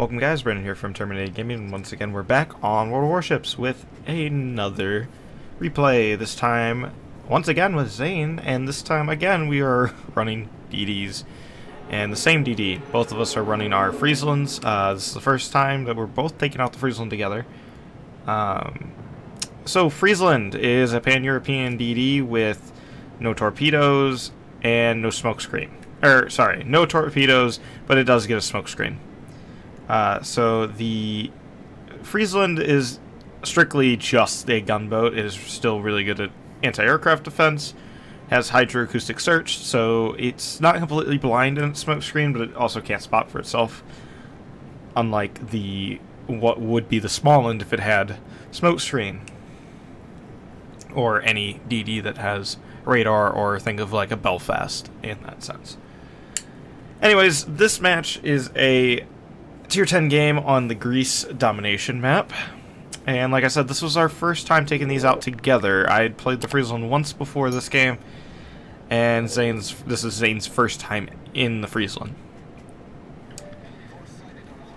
Welcome guys, Brandon here from Terminated Gaming, and once again we're back on World of Warships with another replay, this time once again with Zane, and this time again we are running DDs, and the same DD. Both of us are running our Frieslands. This is the first time that we're both taking out the Friesland together. So Friesland is a pan-European DD with no torpedoes and no smokescreen. Sorry, no torpedoes, but it does get a smokescreen. So the Friesland is strictly just a gunboat. It is still really good at anti-aircraft defense, has hydroacoustic search, so it's not completely blind in its smokescreen, but it also can't spot for itself, unlike what would be the Smallland if it had smokescreen, or any DD that has radar, or think of like a Belfast in that sense. Anyways, this match is a Tier 10 game on the Greece domination map, and like I said, this was our first time taking these out together. I had played the Friesland once before this game, and this is Zane's first time in the Friesland.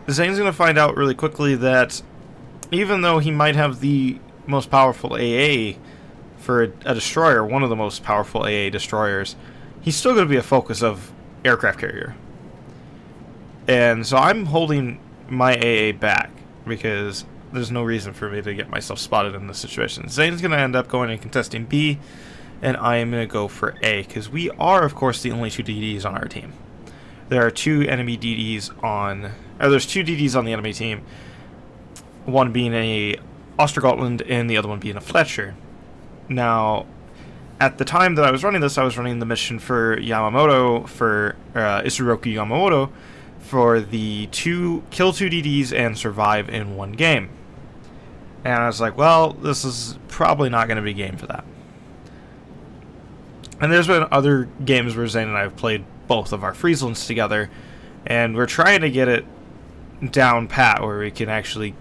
Zane's going to find out really quickly that even though he might have the most powerful AA for a destroyer, one of the most powerful AA destroyers, he's still going to be a focus of aircraft carrier. And so I'm holding my AA back because there's no reason for me to get myself spotted in this situation. Zane's going to end up going and contesting B, and I am going to go for A, because we are, of course, the only two DDs on our team. There are two enemy DDs on... there's two DDs on the enemy team, one being a Ostergotland and the other one being a Fletcher. Now, at the time that I was running this, I was running the mission for Yamamoto, for Isuroku Yamamoto, for the kill two DDs and survive in one game. And I was like, well, this is probably not going to be game for that. And there's been other games where Zane and I have played both of our Frieslands together, and we're trying to get it down pat where we can actually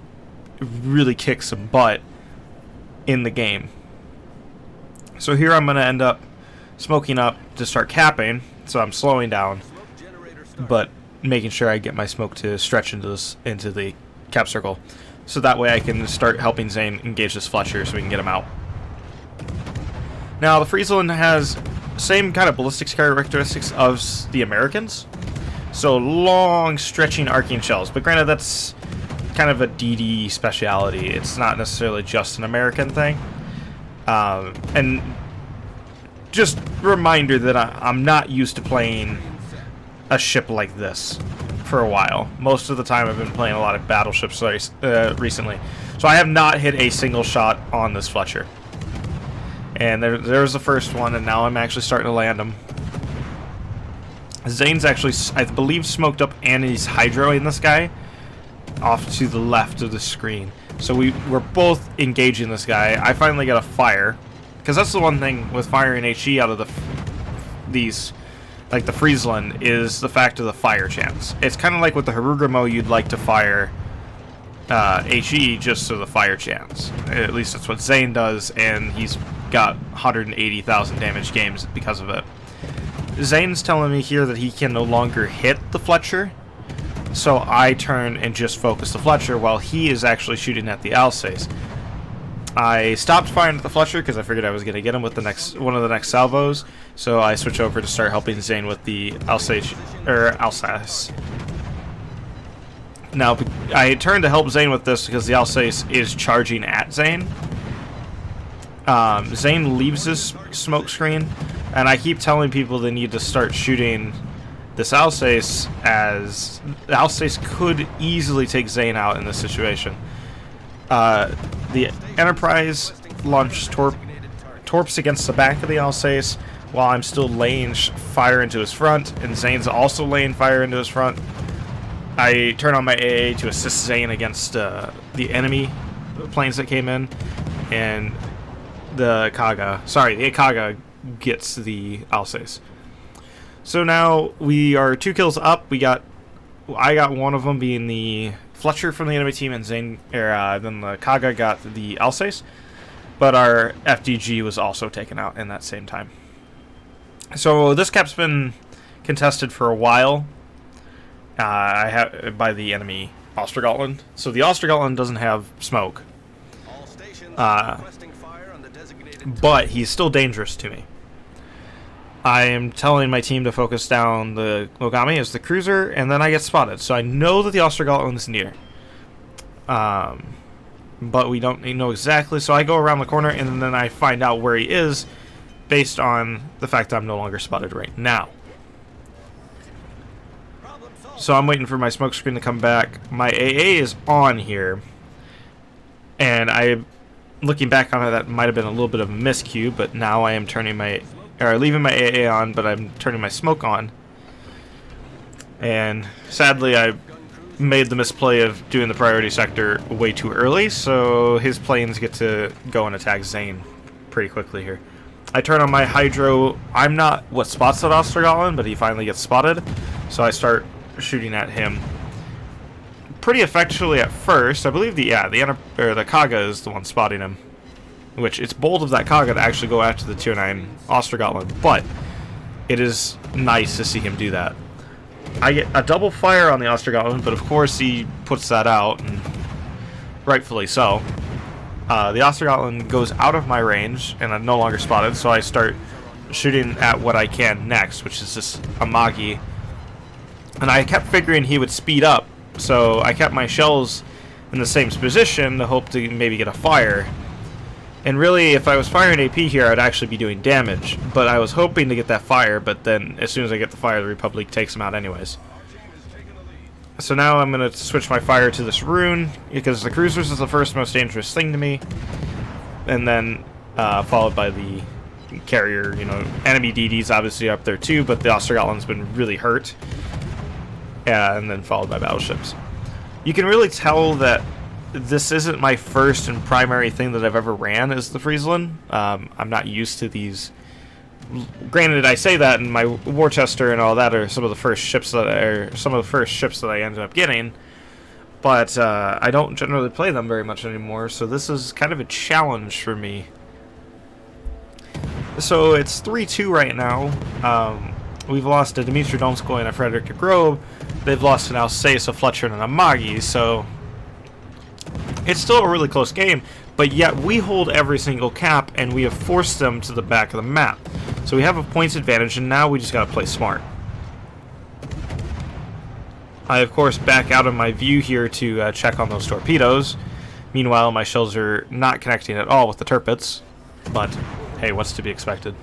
really kick some butt in the game. So here I'm going to end up smoking up to start capping, so I'm slowing down, but making sure I get my smoke to stretch into the cap circle, so that way I can start helping Zane engage this Fletcher so we can get him out. Now the Friesland has same kind of ballistics characteristics of the Americans, so long stretching arcing shells, but granted that's kind of a DD speciality. It's not necessarily just an American thing. And just reminder that I'm not used to playing a ship like this for a while. Most of the time I've been playing a lot of battleships recently, so I have not hit a single shot on this Fletcher. And there's the first one, and now I'm actually starting to land them. Zane's actually, I believe, smoked up and he's hydroing this guy off to the left of the screen. So we're both engaging this guy. I finally got a fire, because that's the one thing with firing HE out of these, like the Friesland, is the fact of the fire chance. It's kind of like with the Harugramo, you'd like to fire HE just so the fire chance. At least that's what Zane does, and he's got 180,000 damage games because of it. Zane's telling me here that he can no longer hit the Fletcher, so I turn and just focus the Fletcher while he is actually shooting at the Alsace. I stopped firing at the Fletcher because I figured I was going to get him with one of the next salvos, so I switch over to start helping Zane with the Alsace. Now, I turned to help Zane with this because the Alsace is charging at Zane. Zane leaves his smoke screen, and I keep telling people they need to start shooting this Alsace, as the Alsace could easily take Zane out in this situation. The Enterprise launched torps against the back of the Alsace while I'm still laying fire into his front, and Zane's also laying fire into his front. I turn on my AA to assist Zane against the enemy planes that came in, and the Ikaga gets the Alsace. So now we are 2 kills up. I got one of them being the Fletcher from the enemy team, and then the Kaga got the Alsace, but our FDG was also taken out in that same time. So this cap's been contested for a while. By the enemy Ostergotland. So the Ostergotland doesn't have smoke. But he's still dangerous to me. I am telling my team to focus down the Mogami as the cruiser, and then I get spotted. So I know that the Ostergotland is near. But we don't know exactly. So I go around the corner, and then I find out where he is based on the fact that I'm no longer spotted right now. So I'm waiting for my smoke screen to come back. My AA is on here. And looking back on it, that might have been a little bit of a miscue, but now I am turning leaving my AA on, but I'm turning my smoke on. And sadly, I made the misplay of doing the priority sector way too early, so his planes get to go and attack Zane pretty quickly here. I turn on my hydro. I'm not what spots that Ostergotland, but he finally gets spotted, so I start shooting at him pretty effectually at first. I believe the Kaga is the one spotting him, which it's bold of that Kaga to actually go after the 209 Ostergotland, but it is nice to see him do that. I get a double fire on the Ostergotland, but of course he puts that out, and rightfully so. The Ostergotland goes out of my range, and I'm no longer spotted, so I start shooting at what I can next, which is this Amagi. And I kept figuring he would speed up, so I kept my shells in the same position to hope to maybe get a fire. And really, if I was firing AP here, I'd actually be doing damage. But I was hoping to get that fire, but then as soon as I get the fire, the Republic takes him out anyways. So now I'm going to switch my fire to this rune, because the cruisers is the first most dangerous thing to me. And then followed by the carrier, enemy DD's obviously up there too, but the Ostergotland's been really hurt. And then followed by battleships. You can really tell that this isn't my first and primary thing that I've ever ran as the Friesland. I'm not used to these. Granted, I say that, and my Worcester and all that are some of the first ships that I ended up getting. But I don't generally play them very much anymore, so this is kind of a challenge for me. So it's 3-2 right now. We've lost a Dmitry Donskoy and a Frederick de Grobe. They've lost an Alsace, a Fletcher, and an Amagi, so it's still a really close game, but yet we hold every single cap, and we have forced them to the back of the map. So we have a points advantage, and now we just gotta play smart. I, of course, back out of my view here to check on those torpedoes. Meanwhile, my shells are not connecting at all with the turpits, but hey, what's to be expected?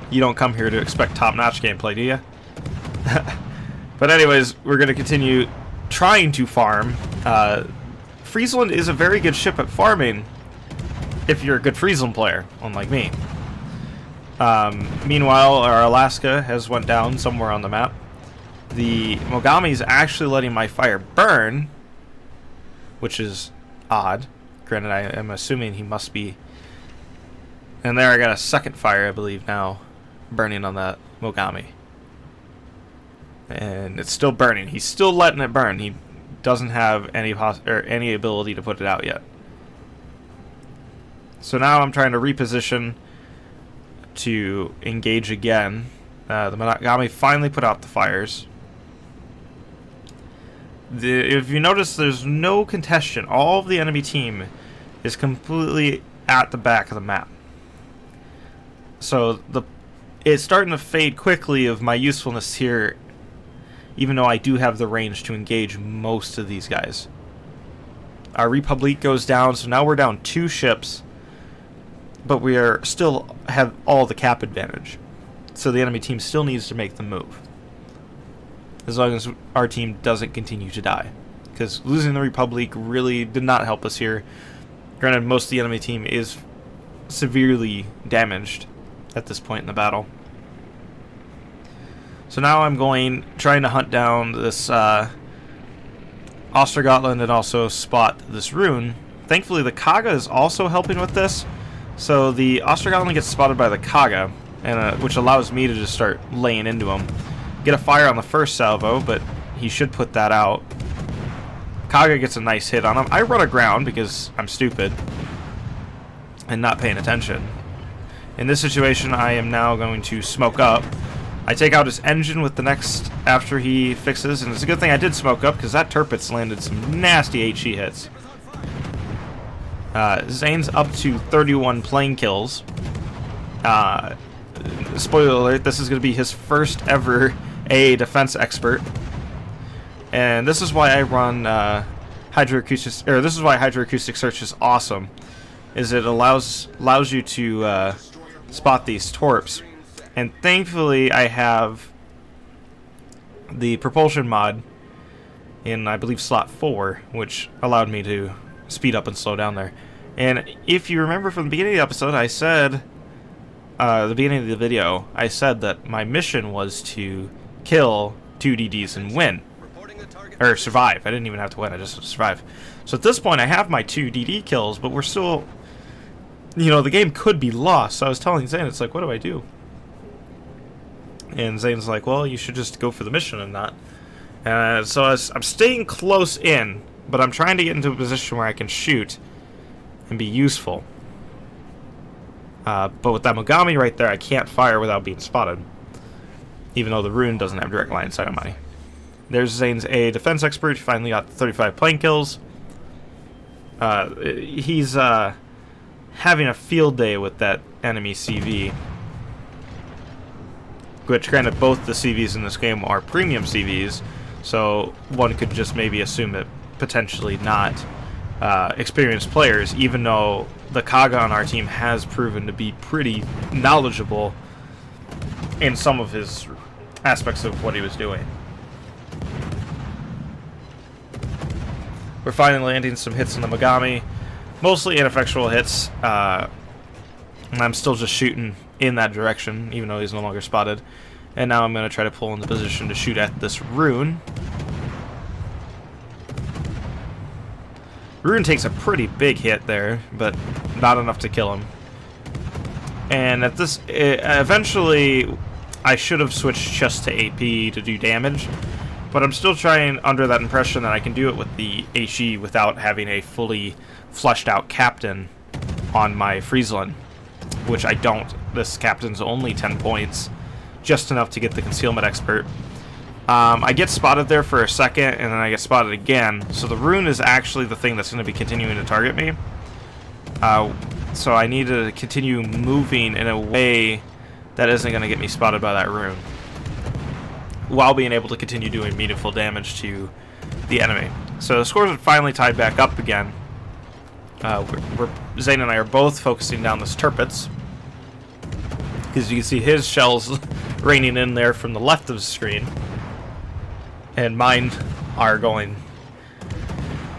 You don't come here to expect top-notch gameplay, do you? But anyways, we're going to continue trying to farm. Friesland is a very good ship at farming if you're a good Friesland player, unlike me. Meanwhile, our Alaska has went down somewhere on the map. The Mogami is actually letting my fire burn, which is odd. Granted, I am assuming he must be. And there I got a second fire, I believe, now burning on that Mogami. And it's still burning. He's still letting it burn. He doesn't have any ability to put it out yet. So now I'm trying to reposition to engage again. The Mogami finally put out the fires. If you notice, there's no contention. All of the enemy team is completely at the back of the map. So it's starting to fade quickly of my usefulness here, even though I do have the range to engage most of these guys. Our Republic goes down, so now we're down 2 ships, but we are still have all the cap advantage. So the enemy team still needs to make the move, as long as our team doesn't continue to die. Because losing the Republic really did not help us here. Granted, most of the enemy team is severely damaged at this point in the battle. So now I'm trying to hunt down this Ostergotland and also spot this rune. Thankfully, the Kaga is also helping with this. So the Ostergotland gets spotted by the Kaga, and which allows me to just start laying into him. Get a fire on the first salvo, but he should put that out. Kaga gets a nice hit on him. I run aground because I'm stupid and not paying attention. In this situation, I am now going to smoke up I take out his engine with the next after he fixes, and it's a good thing I did smoke up because that Tirpitz landed some nasty HE hits. Zane's up to 31 plane kills. Spoiler alert, this is going to be his first ever AA defense expert. And this is why I run hydroacoustic, or this is why hydroacoustic search is awesome, is it allows you to spot these torps. And thankfully I have the propulsion mod in, I believe, slot 4, which allowed me to speed up and slow down there. And if you remember from the beginning of the episode, I said, the beginning of the video, I said that my mission was to kill 2 DDs and win. Or survive. I didn't even have to win, I just had to survive. So at this point I have my 2 DD kills, but we're still, you know, the game could be lost. So I was telling Zane, it's like, what do I do? And Zane's like, well, you should just go for the mission and not. So I'm staying close in, but I'm trying to get into a position where I can shoot and be useful. But with that Mogami right there, I can't fire without being spotted. Even though the rune doesn't have direct line of sight on me. There's Zane's A defense expert. He finally got 35 plane kills. He's having a field day with that enemy CV. Which, granted, both the CVs in this game are premium CVs, so one could just maybe assume that potentially not experienced players, even though the Kaga on our team has proven to be pretty knowledgeable in some of his aspects of what he was doing. We're finally landing some hits in the Mogami, mostly ineffectual hits, and I'm still just shooting in that direction, even though he's no longer spotted. And now I'm going to try to pull into position to shoot at this rune. Rune takes a pretty big hit there, but not enough to kill him. And at this, eventually, I should have switched just to AP to do damage, but I'm still trying under that impression that I can do it with the HE without having a fully fleshed out captain on my Friesland, which I don't. This captain's only 10 points, just enough to get the concealment expert. I get spotted there for a second, and then I get spotted again. So the rune is actually the thing that's going to be continuing to target me. So I need to continue moving in a way that isn't going to get me spotted by that rune, while being able to continue doing meaningful damage to the enemy. So the scores are finally tied back up again. Zane and I are both focusing down this Tirpitz, because you can see his shells raining in there from the left of the screen. And mine are going...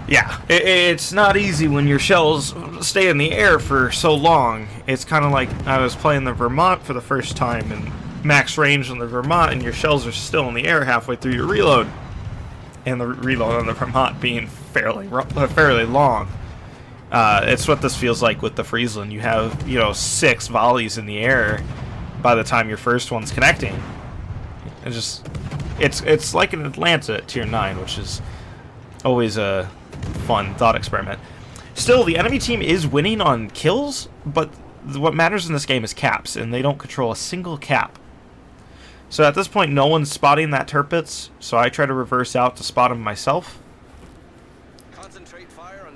Yeah, it's not easy when your shells stay in the air for so long. It's kind of like I was playing the Vermont for the first time, and max range on the Vermont, and your shells are still in the air halfway through your reload. And the reload on the Vermont being fairly long. It's what this feels like with the Friesland. You have, you know, 6 volleys in the air by the time your first one's connecting. It's like an Atlanta at tier 9, which is always a fun thought experiment. Still, the enemy team is winning on kills, but what matters in this game is caps, and they don't control a single cap. So at this point, no one's spotting that Tirpitz, so I try to reverse out to spot him myself.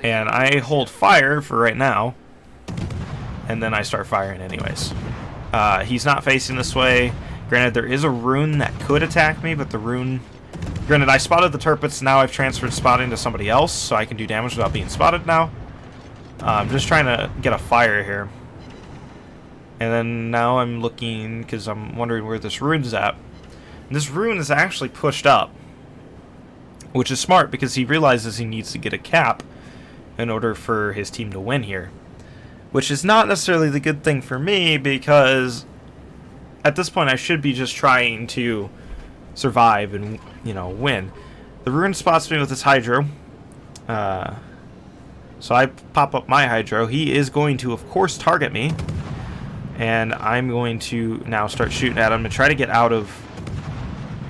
And I hold fire for right now, and then I start firing anyways. He's not facing this way. Granted, there is a rune that could attack me, but the rune... Granted, I spotted the Tirpitz, now I've transferred spotting to somebody else, so I can do damage without being spotted now. I'm just trying to get a fire here. And then now I'm looking, because I'm wondering where this rune's at. And this rune is actually pushed up, which is smart, because he realizes he needs to get a cap in order for his team to win here. Which is not necessarily the good thing for me, because at this point I should be just trying to survive and, you know, win. The rune spots me with his hydro. So I pop up my hydro. He is going to, of course, target me. And I'm going to now start shooting at him and try to get out of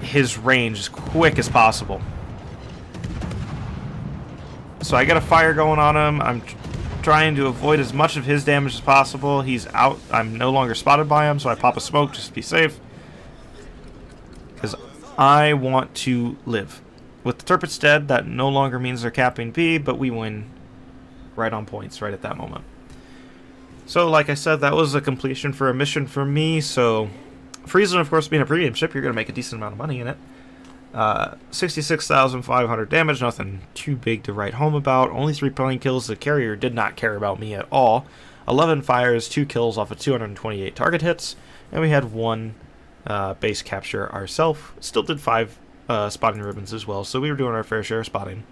his range as quick as possible. So I got a fire going on him. I'm trying to avoid as much of his damage as possible. He's out. I'm no longer spotted by him, so I pop a smoke just to be safe. I want to live. With the Turpits dead, that no longer means they're capping B, but we win right on points right at that moment. So, like I said, that was a completion for a mission for me, so Friesland, of course, being a premium ship, you're going to make a decent amount of money in it. 66,500 damage, nothing too big to write home about. Only 3 plane kills. The carrier did not care about me at all. 11 fires, 2 kills off of 228 target hits, and we had 1 base capture ourselves. Still did 5 spotting ribbons as well, so we were doing our fair share of spotting.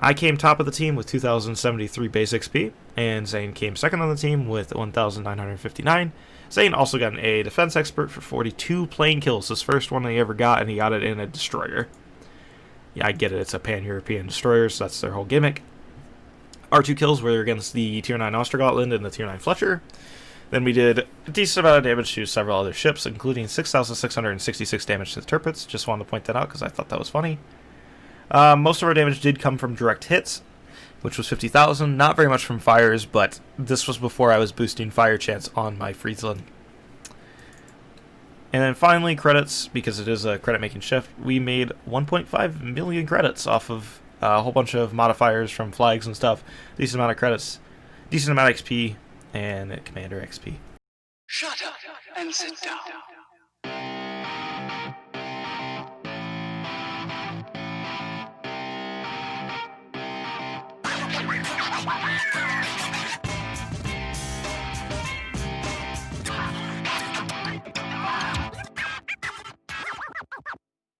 I came top of the team with 2,073 base XP, and Zane came second on the team with 1,959. Zane also got an A defense expert for 42 plane kills, his first one he ever got, and he got it in a destroyer. Yeah, I get it, it's a pan-European destroyer, so that's their whole gimmick. Our 2 kills were against the Tier 9 Ostergotland and the Tier 9 Fletcher. Then we did a decent amount of damage to several other ships, including 6,666 damage to the Turpits. Just wanted to point that out because I thought that was funny. Most of our damage did come from direct hits, which was 50,000. Not very much from fires, but this was before I was boosting fire chance on my Friesland. And then finally, credits, because it is a credit-making ship. We made 1.5 million credits off of a whole bunch of modifiers from flags and stuff. Decent amount of credits, decent amount of XP, and Commander XP. Shut up and sit down.